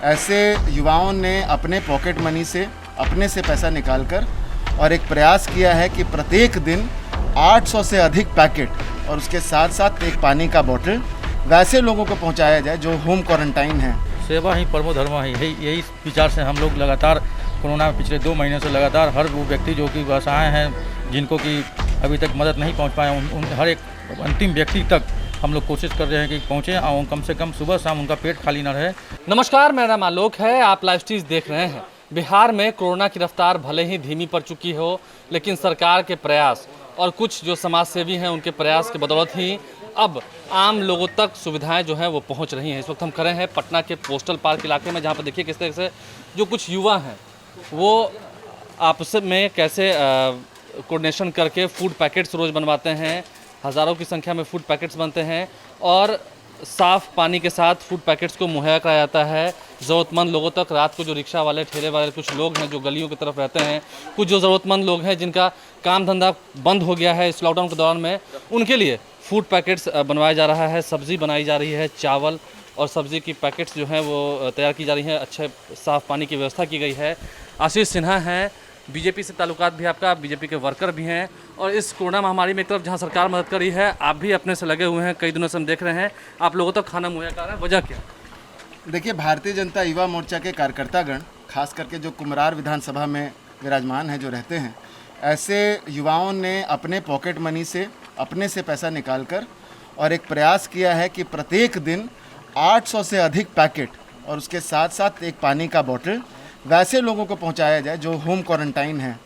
ऐसे युवाओं ने अपने पॉकेट मनी से अपने से पैसा निकालकर और एक प्रयास किया है कि प्रत्येक दिन 800 से अधिक पैकेट और उसके साथ साथ एक पानी का बोतल वैसे लोगों को पहुंचाया जाए जो होम क्वारंटाइन है। सेवा ही परमो धर्म ही यही विचार से हम लोग लगातार कोरोना में पिछले 2 महीने से लगातार हर वो व्यक्ति जो कि असहाय हैं, जिनको कि अभी तक मदद नहीं पहुंच पाए, उन हर एक अंतिम व्यक्ति तक हम लोग कोशिश कर रहे हैं कि पहुँचें और कम से कम सुबह शाम उनका पेट खाली ना रहे। नमस्कार, मेरा नाम आलोक है। आप लाइव स्ट्रीज देख रहे हैं। बिहार में कोरोना की रफ्तार भले ही धीमी पड़ चुकी हो, लेकिन सरकार के प्रयास और कुछ जो समाज सेवी हैं उनके प्रयास की बदौलत ही अब आम लोगों तक सुविधाएं जो हैं वो पहुंच रही हैं। इस वक्त हम खड़े हैं पटना के पोस्टल पार्क इलाके में, जहां पर देखिए किस तरह से जो कुछ युवा हैं वो आपस में कैसे कोऑर्डिनेशन करके फूड पैकेट्स रोज़ बनवाते हैं। हज़ारों की संख्या में फूड पैकेट्स बनते हैं और साफ़ पानी के साथ फूड पैकेट्स को मुहैया कराया जाता है ज़रूरतमंद लोगों तक। रात को जो रिक्शा वाले, ठेले वाले कुछ लोग हैं जो गलियों की तरफ रहते हैं, कुछ जो ज़रूरतमंद लोग हैं जिनका काम धंधा बंद हो गया है इस लॉकडाउन के दौरान में, उनके लिए फूड पैकेट्स बनवाया जा रहा है। सब्ज़ी बनाई जा रही है, चावल और सब्ज़ी की पैकेट्स जो हैं वो तैयार की जा रही हैं। अच्छे साफ़ पानी की व्यवस्था की गई है। आशीष सिन्हा हैं, बीजेपी से ताल्लुकात भी आपका, बीजेपी के वर्कर भी हैं। और इस कोरोना महामारी में एक तरफ जहां सरकार मदद कर रही है, आप भी अपने से लगे हुए हैं। कई दिनों से हम देख रहे हैं आप लोगों तक खाना मुहैया करा रहे हैं, वजह क्या? देखिए, भारतीय जनता युवा मोर्चा के कार्यकर्तागण खास करके जो कुम्हरार विधानसभा में विराजमान हैं, जो रहते हैं, ऐसे युवाओं ने अपने पॉकेट मनी से अपने से पैसा निकालकर और एक प्रयास किया है कि प्रत्येक दिन 800 से अधिक पैकेट और उसके साथ साथ एक पानी का बोतल वैसे लोगों को पहुंचाया जाए जो होम क्वारंटाइन हैं,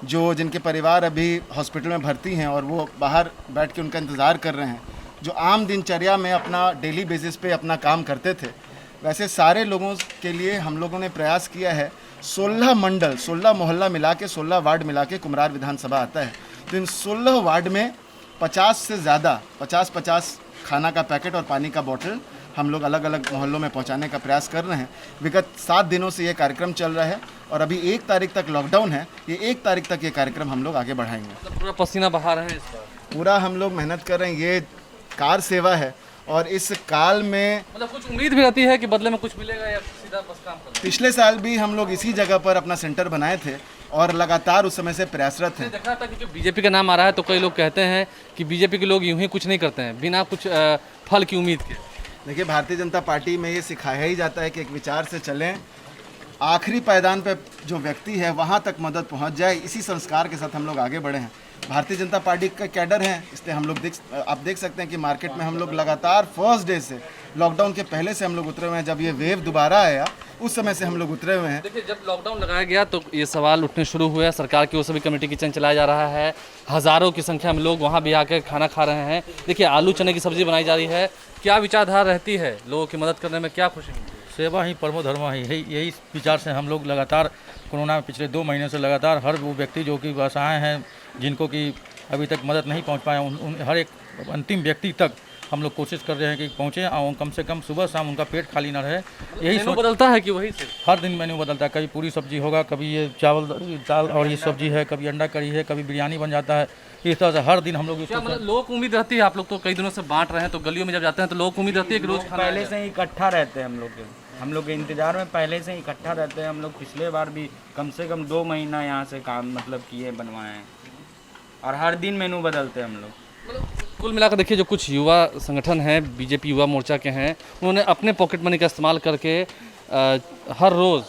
जो जिनके परिवार अभी हॉस्पिटल में भर्ती हैं और वो बाहर बैठ के उनका इंतज़ार कर रहे हैं, जो आम दिनचर्या में अपना डेली बेसिस पे अपना काम करते थे। वैसे सारे लोगों के लिए हम लोगों ने प्रयास किया है। 16 मंडल, 16 मोहल्ला मिला के, 16 वार्ड मिला के कुम्हरार विधानसभा आता है। तो इन 16 वार्ड में 50 से ज़्यादा 50-50 खाना का पैकेट और पानी का बोतल हम लोग अलग अलग मोहल्लों में पहुंचाने का प्रयास कर रहे हैं। विगत 7 दिनों से ये कार्यक्रम चल रहा है और अभी 1 तारीख तक लॉकडाउन है। ये 1 तारीख तक ये कार्यक्रम हम लोग आगे बढ़ाएंगे। पूरा पसीना बहा रहे हैं इस बार, पूरा हम लोग मेहनत कर रहे हैं। ये कार सेवा है और इस काल में मतलब कुछ उम्मीद भी रहती है कि बदले में कुछ मिलेगा या सीधा बस काम करना? पिछले साल भी हम लोग इसी जगह पर अपना सेंटर बनाए थे और लगातार उस समय से प्रयासरत हैं। देखा था कि बीजेपी का नाम आ रहा है तो कई लोग कहते हैं कि बीजेपी के लोग यूं ही कुछ नहीं करते हैं बिना कुछ फल की उम्मीद के। देखिए, भारतीय जनता पार्टी में ये सिखाया ही जाता है कि एक विचार से चलें, आखिरी पायदान पे जो व्यक्ति है वहाँ तक मदद पहुँच जाए। इसी संस्कार के साथ हम लोग आगे बढ़े हैं। भारतीय जनता पार्टी का कैडर है, इसलिए हम लोग आप देख सकते हैं कि मार्केट में हम लोग लगातार फर्स्ट डे से, लॉकडाउन के पहले से हम लोग उतरे हुए हैं। जब ये वेव दोबारा आया उस समय से हम लोग उतरे हुए हैं। देखिए, जब लॉकडाउन लगाया गया तो ये सवाल उठने शुरू हुए। सरकार की ओर से भी कमेटी किचन चलाया जा रहा है, हज़ारों की संख्या में लोग वहाँ भी आकर खाना खा रहे हैं। देखिए, आलू चने की सब्ज़ी बनाई जा रही है। क्या विचारधारा रहती है लोगों की मदद करने में, क्या खुशी मिलती है? सेवा ही परमो धर्म ही यही विचार से हम लोग लगातार कोरोना में पिछले 2 महीने से लगातार हर वो व्यक्ति जो कि असहाय हैं, जिनको कि अभी तक मदद नहीं पहुंच पाए, उन हर एक अंतिम व्यक्ति तक हम लोग कोशिश कर रहे हैं कि पहुँचें और कम से कम सुबह शाम उनका पेट खाली ना रहे। यही मेनू बदलता है कि वही से हर दिन मेन्यू बदलता है। कभी पूरी सब्जी होगा, कभी ये चावल दाल और ये सब्जी है, कभी अंडा करी है, कभी बिरयानी बन जाता है। इस तरह से हर दिन हम लोग क्या मतलब लोगों को उम्मीद रहती है? आप लोग तो कई दिनों से बांट रहे हैं, तो गलियों में जब जाते हैं तो लोगों को उम्मीद रहती है कि रोज खाना पहले से ही इकट्ठा रहते हैं। हम लोग के इंतजार में पहले से ही इकट्ठा रहते हैं। हम लोग पिछले बार भी कम से कम 2 महीना यहाँ से काम मतलब किए, बनवाए हैं और हर दिन मेनू बदलते हैं हम लोग। कुल मिलाकर देखिए, जो कुछ युवा संगठन हैं, बीजेपी युवा मोर्चा के हैं, उन्होंने अपने पॉकेट मनी का इस्तेमाल करके हर रोज़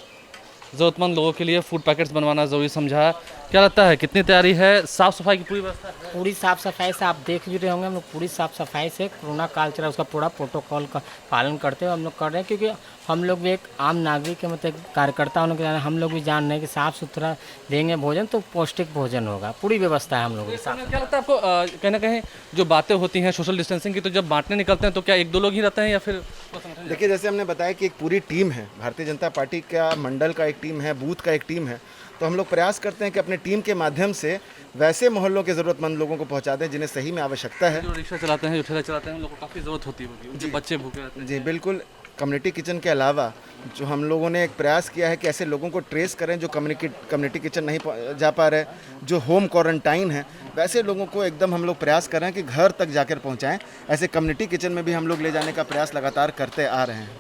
ज़रूरतमंद लोगों के लिए फूड पैकेट्स बनवाना ज़रूरी समझा। क्या लगता है कितनी तैयारी है? साफ़ सफाई की पूरी व्यवस्था है? पूरी साफ़ सफाई से आप देख भी रहे होंगे। हम लोग पूरी साफ़ सफाई से कोरोना काल चला उसका पूरा प्रोटोकॉल का पालन करते हुए हम लोग कर रहे हैं, क्योंकि हम लोग भी एक आम नागरिक के मतलब कार्यकर्ता होने के नाते हम लोग भी जान रहे हैं कि साफ़ सुथरा देंगे भोजन तो पौष्टिक भोजन होगा। पूरी व्यवस्था है हम लोगों के साथ। क्या लगता है आपको कहीं ना कहीं जो बातें होती हैं सोशल डिस्टेंसिंग की, तो जब बांटने निकलते हैं तो क्या 1-2 लोग ही रहते हैं या फिर? देखिए, जैसे हमने बताया कि एक पूरी टीम है, भारतीय जनता पार्टी का मंडल का एक टीम है, बूथ का एक टीम है। तो हम लोग प्रयास करते हैं कि अपने टीम के माध्यम से वैसे मोहल्लों के ज़रूरतमंद लोगों को पहुंचा दें जिन्हें सही में आवश्यकता है। जो रिक्शा चलाते हैं, जो ठेला चलाते हैं, उन लोगों को काफ़ी ज़रूरत होती होगी, उनके बच्चे भूखे रहते हैं। जी बिल्कुल। कम्युनिटी किचन के अलावा जो हम लोगों ने एक प्रयास किया है कि ऐसे लोगों को ट्रेस करें जो कम्युनिटी किचन नहीं जा पा रहे, जो होम क्वारंटाइन है, वैसे लोगों को एकदम हम लोग प्रयास कर रहे हैं कि घर तक जाकर पहुंचाएं। ऐसे कम्युनिटी किचन में भी हम लोग ले जाने का प्रयास लगातार करते आ रहे हैं।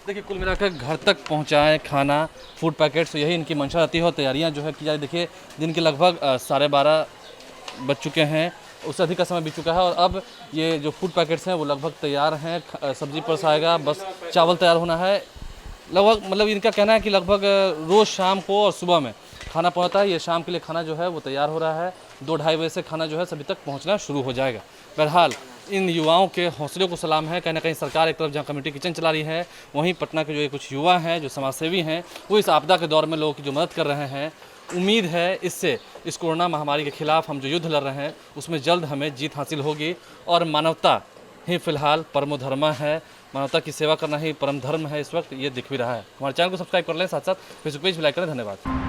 देखिए कुल मिलाकर घर तक पहुंचाएं खाना, फूड पैकेट्स, यही इनकी मंशा रहती है और तैयारियां जो है की जाए। देखिए दिन के लगभग 12:30 बज चुके हैं, उससे अधिक का समय बीत चुका है और अब ये जो फूड पैकेट्स हैं वो लगभग तैयार हैं। सब्जी परसाएगा, बस चावल तैयार होना है। लगभग मतलब इनका कहना है कि लगभग रोज़ शाम को और सुबह में खाना पहुंचता है। ये शाम के लिए खाना जो है वो तैयार हो रहा है। 2-2:30 बजे से खाना जो है सभी तक पहुंचना शुरू हो जाएगा। बहरहाल इन युवाओं के हौसले को सलाम है। कहीं ना कहीं सरकार एक तरफ जहां कम्युनिटी किचन चला रही है, वहीं पटना के जो ये कुछ युवा हैं, जो समाजसेवी हैं, वो इस आपदा के दौर में लोगों की जो मदद कर रहे हैं। उम्मीद है इससे इस कोरोना महामारी के खिलाफ हम जो युद्ध लड़ रहे हैं उसमें जल्द हमें जीत हासिल होगी और मानवता ही फिलहाल परमो धर्म है। मानवता की सेवा करना ही परम धर्म है। इस वक्त ये दिख भी रहा है। हमारे चैनल को सब्सक्राइब कर लें, साथ साथ फेसबुक पेज भी लाइक करें। धन्यवाद।